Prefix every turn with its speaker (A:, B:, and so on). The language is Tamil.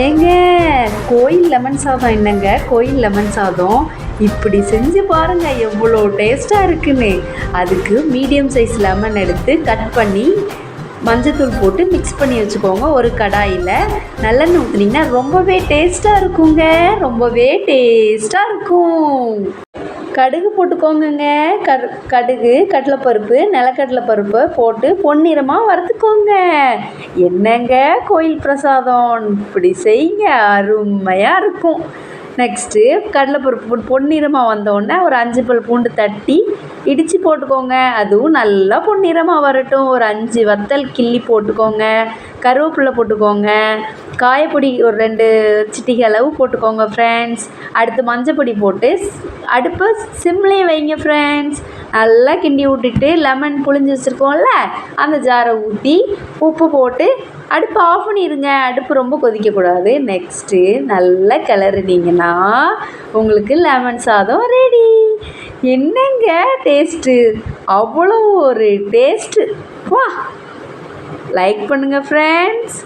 A: ஏங்க, கோயில் லெமன் சாதம் என்னங்க? கோயில் லெமன் சாதம் இப்படி செஞ்சு பாருங்கள் எவ்வளோ டேஸ்ட்டாக இருக்குன்னு. அதுக்கு மீடியம் சைஸ் லெமன் எடுத்து கட் பண்ணி மஞ்சத்தூள் போட்டு மிக்ஸ் பண்ணி வச்சுக்கோங்க. ஒரு கடாயில் நல்லெண்ணெய் ஊற்றுனீங்கன்னா ரொம்பவே டேஸ்ட்டாக இருக்குங்க. ரொம்பவே டேஸ்ட்டாக இருக்கும். கடுகு போட்டுக்கோங்க. கடுகு, கடலைப்பருப்பு, நிலக்கடலை பருப்பை போட்டு பொன்னிறமாக வறுத்துக்கோங்க. என்னங்க கோயில் பிரசாதம், இப்படி செய்யுங்க, அருமையாக இருக்கும். நெக்ஸ்ட்டு கடலைப்பருப்பு பொன்னிறமாக வந்தோடனே ஒரு 5 பல் பூண்டு தட்டி இடித்து போட்டுக்கோங்க. அதுவும் நல்லா பொன்னிறமாக வரட்டும். ஒரு 5 வத்தல் கிள்ளி போட்டுக்கோங்க. கருவேப்பிலை போட்டுக்கோங்க. காயப்பொடி ஒரு 2 சிட்டிகை அளவு போட்டுக்கோங்க ஃப்ரெண்ட்ஸ். அடுத்து மஞ்சப்பொடி போட்டு அடுப்பை சிம்லேயே வைங்க ஃப்ரெண்ட்ஸ். நல்லா கிண்டி விட்டுட்டு லெமன் புழிஞ்சு வச்சுருக்கோம்ல, அந்த ஜாரை ஊற்றி உப்பு போட்டு அடுப்பு ஆஃப் பண்ணிடுங்க. அடுப்பு ரொம்ப கொதிக்கக்கூடாது. நெக்ஸ்ட்டு நல்லா கிளறினீங்கன்னா உங்களுக்கு லெமன் சாதம் ரெடி. என்னங்க டேஸ்ட்டு, அவ்வளோ ஒரு டேஸ்ட்டு. வா, லைக் பண்ணுங்கள் ஃப்ரெண்ட்ஸ்.